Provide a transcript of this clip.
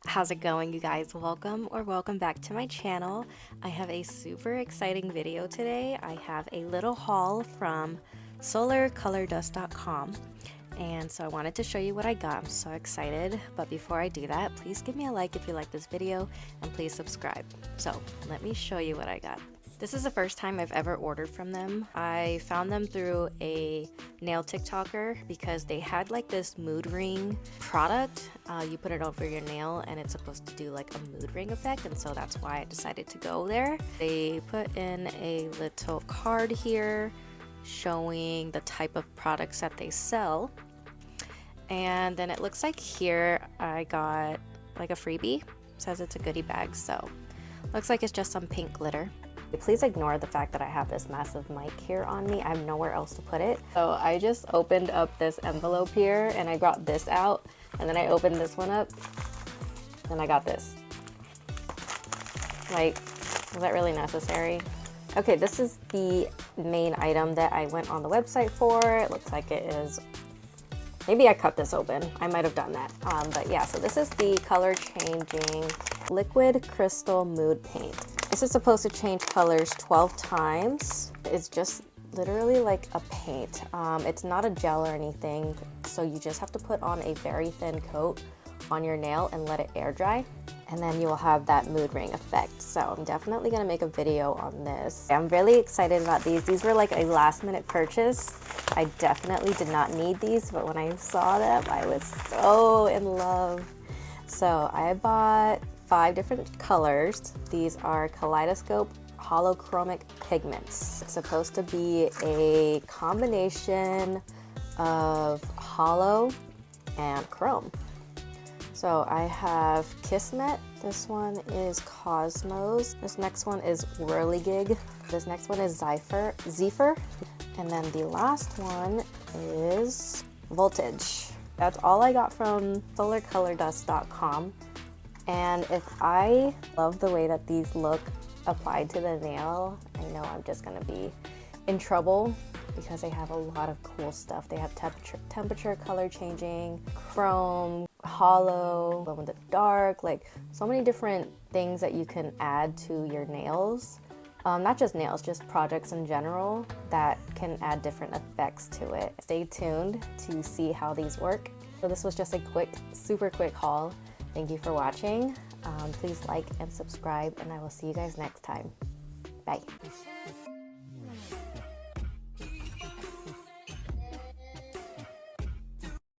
How's it going, you guys? Welcome back to my channel. I have a super exciting video today. I have a little haul from solarcolordust.com, and so I wanted to show you what I got. I'm so excited, but before I do that, please give me a like if you like this video and please subscribe. So let me show you what I got. This is the first time I've ever ordered from them. I found them through a nail TikToker because they had like this mood ring product. You put it over your nail and it's supposed to do like a mood ring effect, and so that's why I decided to go there. They put in a little card here showing the type of products that they sell. And then it looks like here I got like a freebie. It says it's a goodie bag, so looks like it's just some pink glitter. Please ignore the fact that I have this massive mic here on me. I have nowhere else to put it. So I just opened up this envelope here and I got this out, and then I opened this one up and I got this. Like, was that really necessary? Okay, this is the main item that I went on the website for. It looks like it is, maybe I cut this open. I might have done that. But yeah, so this is the color changing liquid crystal mood paint. This is supposed to change colors 12 times. It's just literally like a paint. It's not a gel or anything, so you just have to put on a very thin coat on your nail and let it air dry, and then you will have that mood ring effect. So I'm definitely gonna make a video on this. I'm really excited about these. These were like a last minute purchase. I definitely did not need these, but when I saw them, I was so in love. So I bought 5 different colors. These are Kaleidoscope holochromic pigments. It's supposed to be a combination of holo and chrome. So I have Kismet. This one is Cosmos. This next one is Whirligig. This next one is Zephyr. And then the last one is Voltage. That's all I got from solarcolordust.com. And if I love the way that these look applied to the nail, I know I'm just gonna be in trouble because they have a lot of cool stuff. They have temperature color changing, chrome, hollow, glow in the dark, like so many different things that you can add to your nails. Not just nails, just projects in general that can add different effects to it. Stay tuned to see how these work. So this was just a quick, super quick haul. Thank you for watching. Please like and subscribe, and I will see you guys next time. Bye.